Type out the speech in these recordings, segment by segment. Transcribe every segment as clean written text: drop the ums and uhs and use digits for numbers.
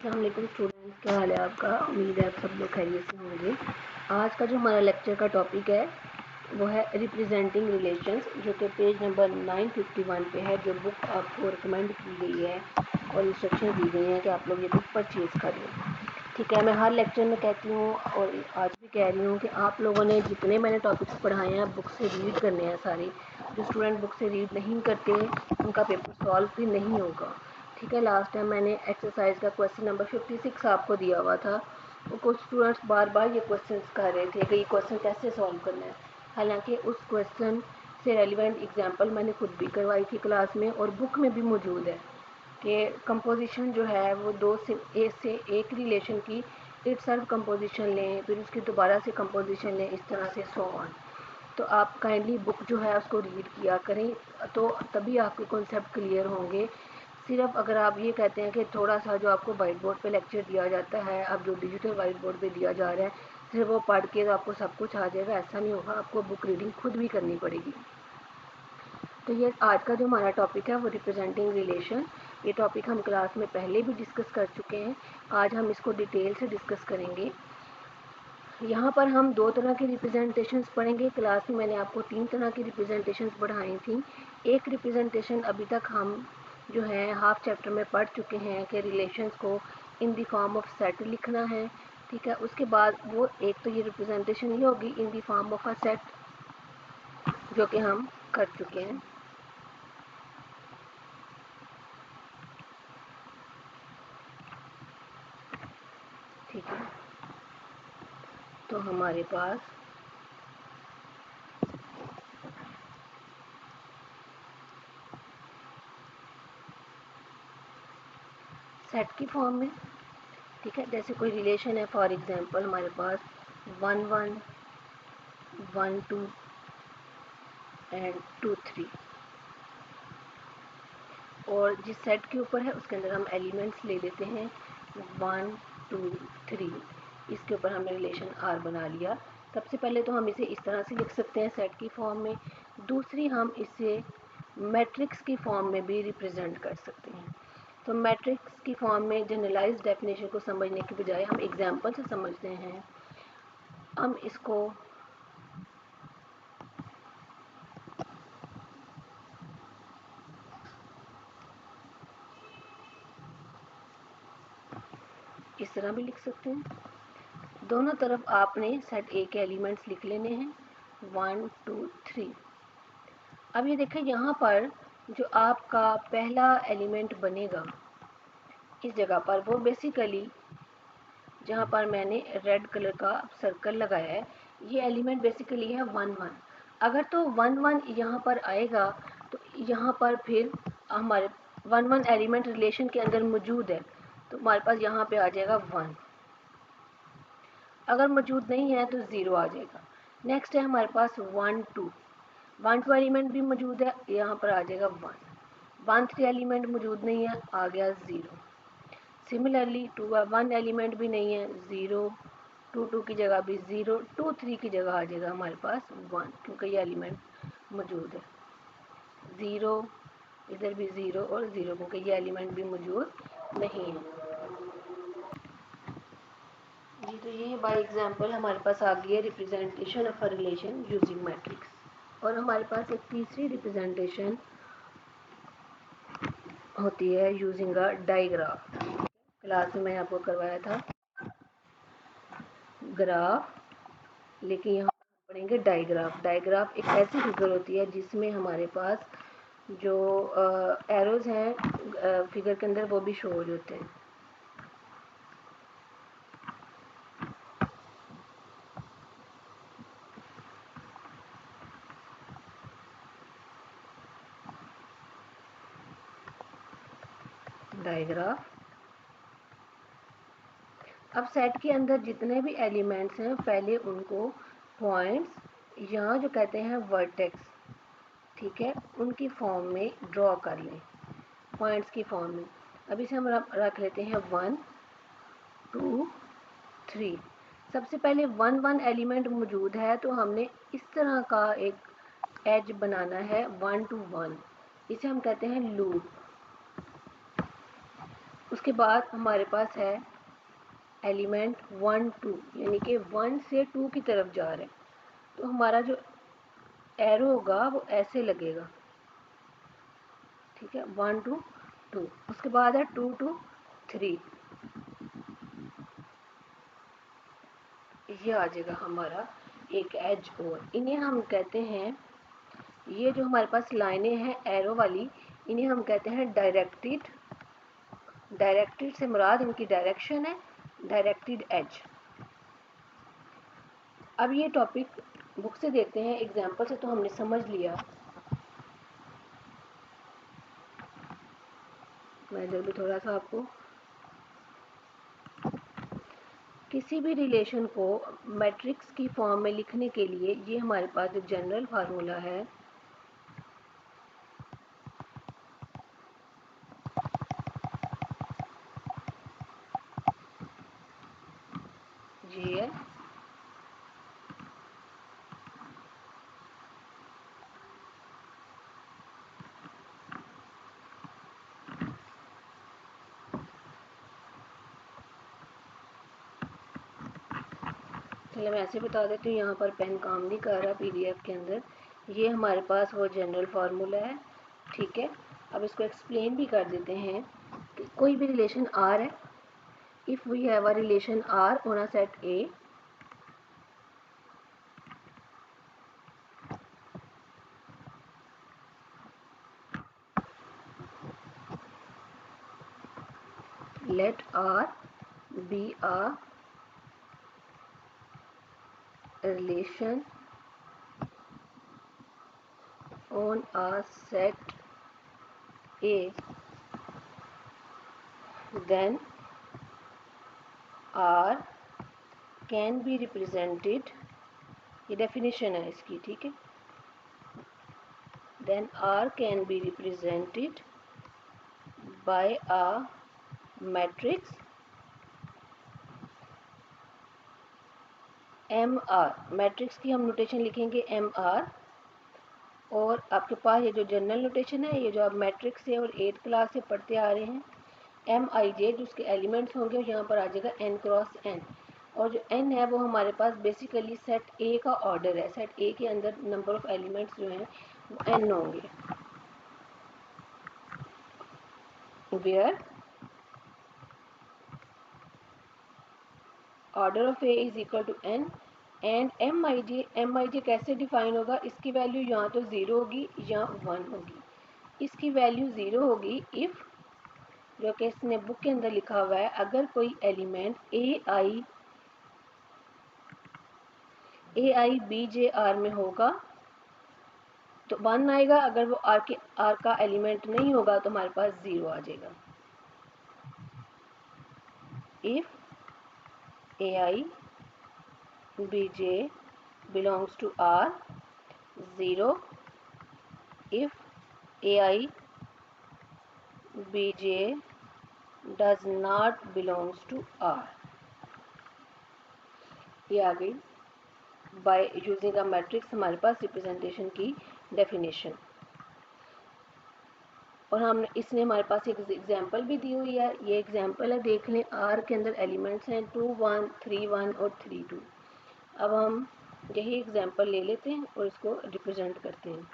अस्सलाम वालेकुम स्टूडेंट्स, क्या हाल है आपका। उम्मीद है आप सब लोग खैरियत से होंगे। आज का जो हमारा लेक्चर का टॉपिक है वो है रिप्रेजेंटिंग रिलेशंस, जो कि पेज नंबर 951 पे है। जो बुक आपको रिकमेंड की गई है और इंस्ट्रक्शन दी गई हैं कि आप लोग ये बुक परचेज़ कर लें। ठीक है, मैं हर लेक्चर में कहती हूँ और आज भी कह रही हूँ कि आप लोगों ने जितने मैंने टॉपिक्स पढ़ाए हैं बुक से रीड करने हैं सारे। जो स्टूडेंट बुक से रीड नहीं करते उनका पेपर सॉल्व भी नहीं होगा। ठीक है, लास्ट टाइम मैंने एक्सरसाइज का क्वेश्चन नंबर 56 आपको दिया हुआ था। वो कुछ स्टूडेंट्स बार बार ये क्वेश्चन कर रहे थे कि ये क्वेश्चन कैसे सॉल्व करना है। हालांकि उस क्वेश्चन से रेलिवेंट एग्जांपल मैंने खुद भी करवाई थी क्लास में और बुक में भी मौजूद है कि कंपोजिशन जो है वो दो से एक रिलेशन की इटसेल्फ कंपोजिशन लें, फिर उसकी दोबारा से कंपोजिशन लें, इस तरह से सो ऑन। तो आप काइंडली बुक जो है उसको रीड किया करें, तो तभी आपके कॉन्सेप्ट क्लियर होंगे। सिर्फ अगर आप ये कहते हैं कि थोड़ा सा जो आपको वाइट बोर्ड पे लेक्चर दिया जाता है, अब जो डिजिटल वाइट बोर्ड पे दिया जा रहा है, सिर्फ वो पढ़ के तो आपको सब कुछ आ जाएगा, ऐसा नहीं होगा। आपको बुक रीडिंग खुद भी करनी पड़ेगी। तो ये आज का जो हमारा टॉपिक है वो रिप्रेजेंटिंग रिलेशन। ये टॉपिक हम क्लास में पहले भी डिस्कस कर चुके हैं, आज हम इसको डिटेल से डिस्कस करेंगे। यहाँ पर हम दो तरह की रिप्रेजेंटेशंस पढ़ेंगे। क्लास में मैंने आपको तीन तरह की रिप्रेजेंटेशंस पढ़ाई थी। एक रिप्रेजेंटेशन अभी तक हम जो है हाफ चैप्टर में पढ़ चुके हैं कि रिलेशंस को in the form of set लिखना है। ठीक है, उसके बाद वो एक तो ये रिप्रेजेंटेशन ये होगी in the form of a set, जो कि हम कर चुके हैं। ठीक है, तो हमारे पास सेट की फॉर्म में, ठीक है, जैसे कोई रिलेशन है, फॉर एग्जांपल हमारे पास 1 1 1 2 एंड 2 3, और जिस सेट के ऊपर है उसके अंदर हम एलिमेंट्स ले लेते हैं 1 2 3। इसके ऊपर हमने रिलेशन आर बना लिया। सबसे पहले तो हम इसे इस तरह से लिख सकते हैं सेट की फॉर्म में। दूसरी, हम इसे मैट्रिक्स की फॉर्म में भी रिप्रेजेंट कर सकते हैं। तो मैट्रिक्स की फॉर्म में जनरलाइज डेफिनेशन को समझने के बजाय हम एग्जाम्पल से समझते हैं। हम इसको इस तरह भी लिख सकते हैं। दोनों तरफ आपने सेट ए के एलिमेंट्स लिख लेने हैं 1 2 3। अब ये देखें, यहाँ पर जो आपका पहला एलिमेंट बनेगा इस जगह पर, वो बेसिकली जहाँ पर मैंने रेड कलर का सर्कल लगाया है, ये एलिमेंट बेसिकली है 1 1। अगर तो 1 1 यहाँ पर आएगा तो यहाँ पर फिर हमारे 1 1 एलिमेंट रिलेशन के अंदर मौजूद है, तो हमारे पास यहाँ पे आ जाएगा 1। अगर मौजूद नहीं है तो 0 आ जाएगा। नेक्स्ट है हमारे पास 1 2, 1 2 एलिमेंट भी मौजूद है, यहाँ पर आ जाएगा 1। 1 3 एलिमेंट मौजूद नहीं है, आ गया 0। सिमिलरली 2 1 एलिमेंट भी नहीं है, 0। 2 2 की जगह भी 0, 2 3 की जगह आ जाएगा हमारे पास 1, क्योंकि ये एलिमेंट मौजूद है। 0, इधर भी 0 और 0, क्योंकि ये एलिमेंट भी मौजूद नहीं है। जी, तो ये बाय एग्जांपल हमारे पास आ गई है representation of a relation using matrix. और हमारे पास एक तीसरी रिप्रेजेंटेशन होती है यूजिंग अ डायग्राफ। क्लास में मैंने आपको करवाया था ग्राफ, लेकिन यहाँ पढ़ेंगे डायग्राफ। डायग्राफ एक ऐसी फिगर होती है जिसमें हमारे पास जो एरोज हैं फिगर के अंदर वो भी शो हो जाते हैं। डायग्राफ। अब सेट के अंदर जितने भी एलिमेंट्स हैं पहले उनको पॉइंट्स या जो कहते हैं वर्टेक्स, ठीक है, उनकी फॉर्म में ड्रॉ कर लें, पॉइंट्स की फॉर्म में। अब इसे हम रख लेते हैं 1 2 3। सबसे पहले 1 1 एलिमेंट मौजूद है तो हमने इस तरह का एक एज बनाना है 1 to 1। इसे हम कहते हैं लूप। उसके बाद हमारे पास है एलिमेंट 1 2, यानी कि 1 से 2 की तरफ जा रहे हैं, तो हमारा जो एरो होगा वो ऐसे लगेगा, ठीक है, 1 to 2। उसके बाद है 2 to 3, ये आ जाएगा हमारा एक एज। और इन्हें हम कहते हैं, ये जो हमारे पास लाइनें हैं एरो वाली, इन्हें हम कहते हैं डायरेक्टेड। डायरेक्टेड से मुराद इनकी डायरेक्शन है, डायरेक्टेड एज। अब ये टॉपिक बुक से देखते हैं, एग्जाम्पल से तो हमने समझ लिया। मैं जल्दी थोड़ा सा आपको, किसी भी रिलेशन को मैट्रिक्स की फॉर्म में लिखने के लिए ये हमारे पास एक जनरल फार्मूला है, ये है चलो मैं ऐसे बता देती हूँ, यहाँ पर पेन काम नहीं कर रहा पीडीएफ के अंदर। ये हमारे पास वो जनरल फार्मूला है, ठीक है। अब इसको एक्सप्लेन भी कर देते हैं कि कोई भी रिलेशन आर है, if we have a relation R on a set A, let R be a relation on a set A, then R can be represented, ये डेफिनेशन है इसकी, ठीक है। then R can be represented by a matrix M R. Matrix की हम notation लिखेंगे M R, और आपके पास ये जो जनरल नोटेशन है, ये जो आप मैट्रिक्स से और 8th क्लास से पढ़ते आ रहे हैं, एम आई जे जो उसके एलिमेंट्स होंगे यहाँ पर आ जाएगा एन क्रॉस एन, और जो एन है वो हमारे पास बेसिकली सेट ए का ऑर्डर है। सेट ए के अंदर नंबर ऑफ एलिमेंट्स जो हैं वो एन होंगे, where order of A is equal to N, and M I J कैसे डिफाइन होगा, इसकी वैल्यू यहाँ तो 0 होगी या 1 होगी। इसकी वैल्यू 0 होगी इफ़, जो कि इसने बुक के अंदर लिखा हुआ है, अगर कोई element A I B J are में होगा तो 1 आएगा, अगर वो आर का एलिमेंट नहीं होगा तो हमारे पास 0 आ जाएगा। If A I B J belongs to R, 0। If A I B J does not belongs to R, ये आ गई बाय यूजिंग अ मैट्रिक्स हमारे पास रिप्रेजेंटेशन की डेफिनेशन। और हमने इसने हमारे पास एक एग्जांपल भी दी हुई है, ये एग्जांपल है, देख लें। आर के अंदर एलिमेंट्स हैं 2 1 3 1 और 3 2। अब हम यही एग्जांपल ले लेते हैं और इसको रिप्रेजेंट करते हैं।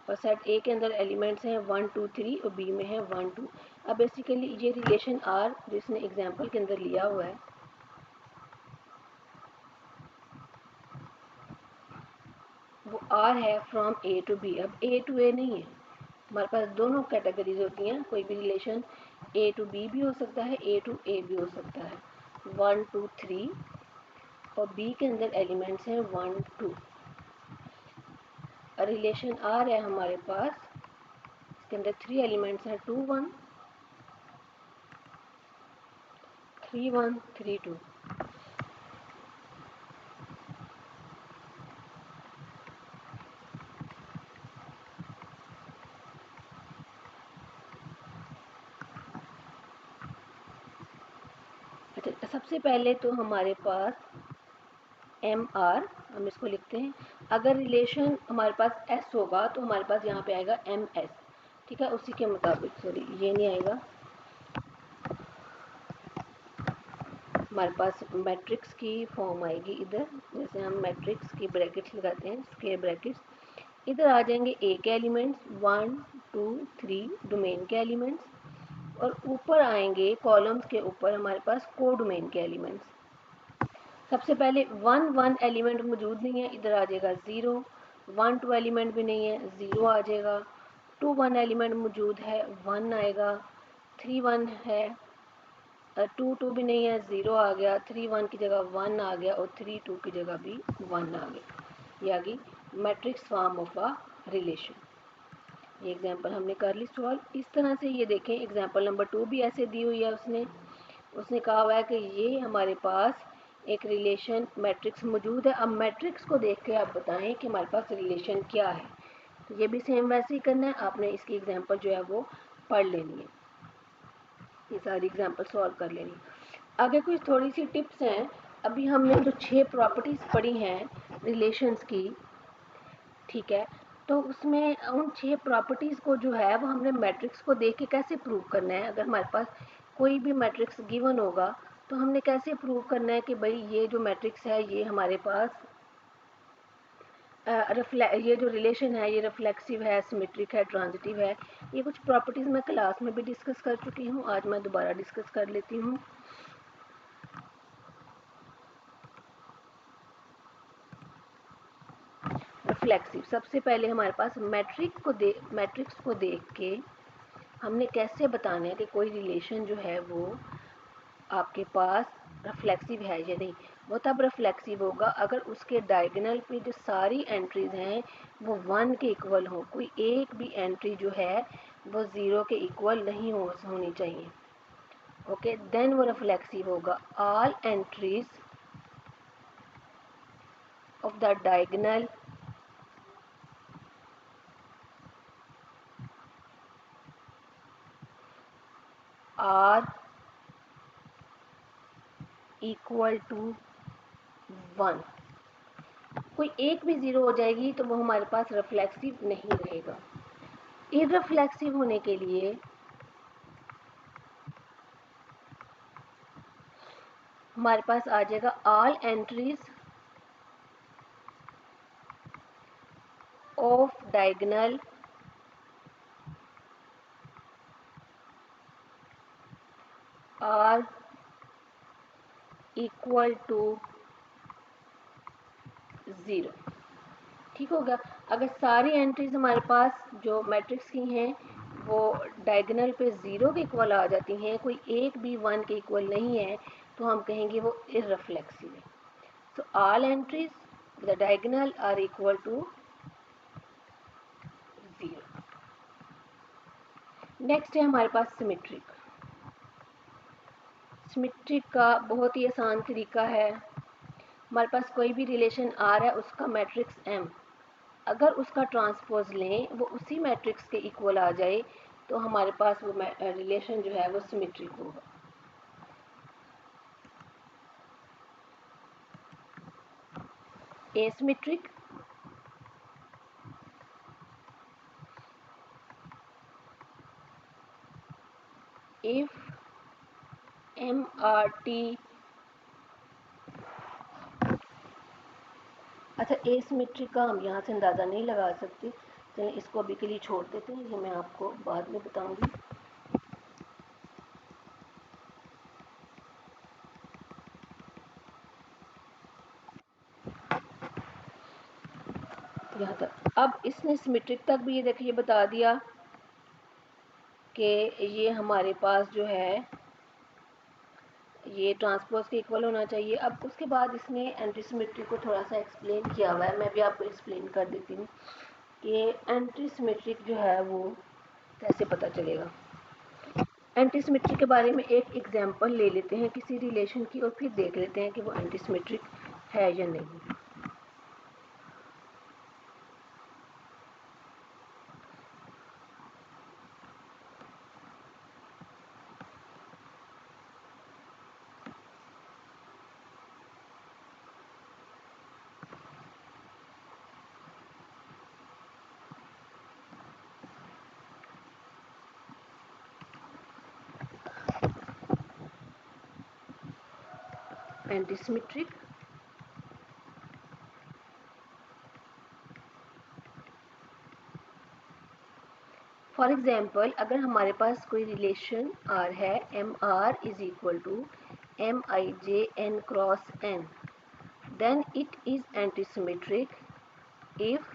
और सेट ए के अंदर एलिमेंट्स हैं 1 2 3 और बी में है 1 2। अब बेसिकली ये रिलेशन आर जिसने एग्जांपल के अंदर लिया हुआ है, वो आर है फ्रॉम ए टू बी। अब ए टू ए नहीं है, हमारे पास दोनों कैटेगरीज होती हैं। कोई भी रिलेशन ए टू बी भी हो सकता है, ए टू ए भी हो सकता है, 1 2 3, और बी के अंदर एलिमेंट्स हैं 1 2। रिलेशन आर है हमारे पास, इसके अंदर 3 एलिमेंट्स हैं 2 1 3 1 3 2। अच्छा, सबसे पहले तो हमारे पास एम आर, हम इसको लिखते हैं। अगर रिलेशन हमारे पास एस होगा तो हमारे पास यहाँ पे आएगा एम एस, ठीक है, उसी के मुताबिक, सॉरी ये नहीं आएगा, हमारे पास मैट्रिक्स की फॉर्म आएगी इधर, जैसे हम मैट्रिक्स की ब्रैकेट्स लगाते हैं, स्क्वायर ब्रैकेट्स, इधर आ जाएंगे ए के एलिमेंट्स 1 2 3 डोमेन के एलिमेंट्स, और ऊपर आएंगे कॉलम्स के ऊपर हमारे पास को डोमेन के एलिमेंट्स। सबसे पहले 1 1 एलिमेंट मौजूद नहीं है, इधर आ जाएगा 0, 1 2 एलिमेंट भी नहीं है, 0 आ जाएगा, 2 1 एलिमेंट मौजूद है, 1 आएगा, 3 1 है, 2 2 भी नहीं है, 0 आ गया, 3 1 की जगह 1 आ गया, और 3 2 की जगह भी 1 आ गया। ये आ गई matrix form of a relation. ये एग्जांपल हमने कर ली सॉल्व। इस तरह से ये देखें, एग्जांपल नंबर 2 भी ऐसे दी हुई है, उसने कहा हुआ है कि ये हमारे पास एक रिलेशन मैट्रिक्स मौजूद है। अब मैट्रिक्स को देख के आप बताएं कि हमारे पास रिलेशन क्या है। ये भी सेम वैसे ही करना है, आपने इसकी एग्जांपल जो है वो पढ़ लेनी है, ये सारी एग्जांपल सॉल्व कर लेनी है। आगे कुछ थोड़ी सी टिप्स हैं। अभी हमने जो 6 प्रॉपर्टीज़ पढ़ी हैं रिलेशंस की, ठीक है, तो उसमें उन 6 प्रॉपर्टीज़ को जो है वो हमने मैट्रिक्स को देख के कैसे प्रूव करना है। अगर हमारे पास कोई भी मैट्रिक्स गिवन होगा तो हमने कैसे प्रूव करना है कि भाई ये जो मैट्रिक्स है ये हमारे पास ये जो रिलेशन है ये रिफ्लेक्सिव है, सिमेट्रिक है, ट्रांजिटिव है। ये कुछ प्रॉपर्टीज़ मैं क्लास में भी डिस्कस कर चुकी हूँ, आज मैं दोबारा डिस्कस कर लेती हूँ। रिफ्लेक्सिव, सबसे पहले हमारे पास मैट्रिक्स को देख के हमने कैसे बताना है कि कोई रिलेशन जो है वो आपके पास रिफ्लेक्सिव है या नहीं। वो तब रिफ्लेक्सिव होगा अगर उसके डायगोनल पे जो सारी एंट्रीज हैं वो 1 के इक्वल हो, कोई एक भी एंट्री जो है वो 0 के इक्वल नहीं होनी चाहिए। ओके, देन वो रिफ्लेक्सिव होगा। All entries of the diagonal are equal to 1, कोई एक भी 0 हो जाएगी तो वो हमारे पास रिफ्लेक्सिव नहीं रहेगा। इररिफ्लेक्सिव होने के लिए हमारे पास आ जाएगा all entries of diagonal are equal to 0। ठीक होगा। अगर सारी एंट्रीज हमारे पास जो मैट्रिक्स की हैं वो डायगोनल पे 0 के इक्वल आ जाती हैं, कोई एक भी 1 के इक्वल नहीं है, तो हम कहेंगे वो इररिफ्लेक्सिव है। तो all entries the diagonal are equal to 0। Next है हमारे पास सिमेट्रिक। सिमेट्रिक का बहुत ही आसान तरीका है। हमारे पास कोई भी रिलेशन आर है, उसका मैट्रिक्स एम, अगर उसका ट्रांसपोज लें वो उसी मैट्रिक्स के इक्वल आ जाए तो हमारे पास वो रिलेशन जो है वो सिमेट्रिक होगा। Asymmetric, if M R T, अच्छा एसिमेट्रिक का हम यहाँ से अंदाज़ा नहीं लगा सकते, तो इसको अभी के लिए छोड़ देते हैं, ये मैं आपको बाद में बताऊंगी। यहाँ तक अब इसने सिमेट्रिक तक भी ये देखिए बता दिया कि ये हमारे पास जो है ये ट्रांसपोज के इक्वल होना चाहिए। अब उसके बाद इसने एंटी सिमेट्री को थोड़ा सा एक्सप्लेन किया हुआ है, मैं भी आपको एक्सप्लेन कर देती हूँ कि एंटी सिमेट्रिक जो है वो कैसे पता चलेगा। एंटी सिमेट्री के बारे में एक एग्जांपल ले लेते हैं किसी रिलेशन की और फिर देख लेते हैं कि वो एंटी सिमेट्रिक है या नहीं। एंटीसिमेट्रिक। फॉर एग्जाम्पल, अगर हमारे पास कोई रिलेशन R है, M R is equal to M I J N cross N, then it is antisymmetric if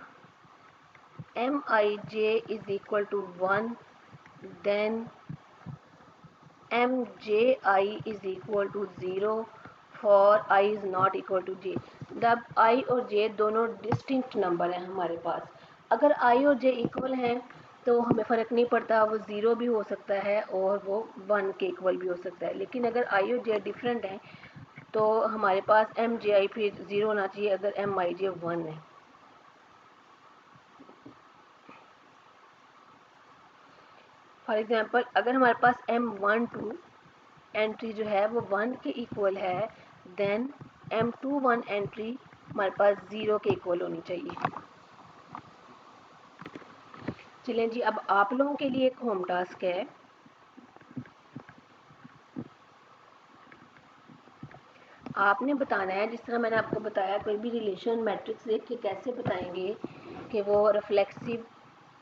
Mij is equal to 1, then Mji is equal to 0 for I is not equal to j। जब I और j दोनों distinct number हैं हमारे पास, अगर I और j equal हैं तो हमें फ़र्क नहीं पड़ता, वो 0 भी हो सकता है और वो 1 के इक्वल भी हो सकता है। लेकिन अगर I और j डिफरेंट हैं तो हमारे पास Mji फिर 0 होना चाहिए अगर Mij 1 है। फॉर एग्जांपल, अगर हमारे पास M12 एंट्री जो है वो 1 के इक्वल है, देन M21 एंट्री हमारे पास 0 के इक्वल होनी चाहिए। चलें जी, अब आप लोगों के लिए एक होम टास्क है। आपने बताना है, जिस तरह मैंने आपको बताया, कोई भी रिलेशन मैट्रिक्स देख के कैसे बताएंगे कि वो रिफ्लेक्सिव,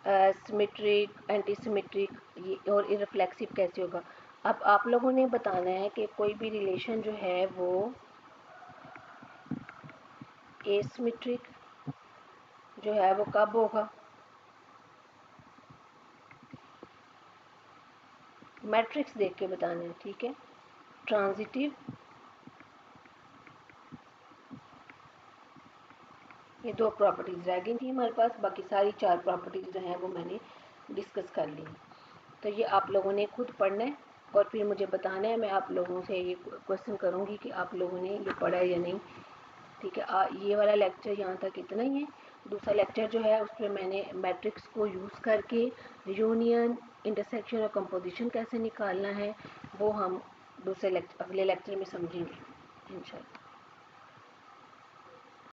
सिमेट्रिक, एंटीसिमेट्रिक और इररिफ्लेक्सिव कैसे होगा। अब आप लोगों ने बताना है कि कोई भी रिलेशन जो है वो एसिमेट्रिक जो है वो कब होगा, मैट्रिक्स देख के बताना है, ठीक है। ट्रांजिटिव, ये 2 प्रॉपर्टीज़ रह गई थी हमारे पास, बाकी सारी 4 प्रॉपर्टीज़ जो हैं वो मैंने डिस्कस कर ली। तो ये आप लोगों ने खुद पढ़ना है और फिर मुझे बताना है। मैं आप लोगों से ये क्वेश्चन करूँगी कि आप लोगों ने ये पढ़ा है या नहीं, ठीक है। ये वाला लेक्चर यहाँ तक इतना ही है। दूसरा लेक्चर जो है उस पर मैंने मैट्रिक्स को यूज़ करके यूनियन, इंटरसेक्शन और कंपोजिशन कैसे निकालना है वो हम अगले लेक्चर में समझेंगे इंशाल्लाह।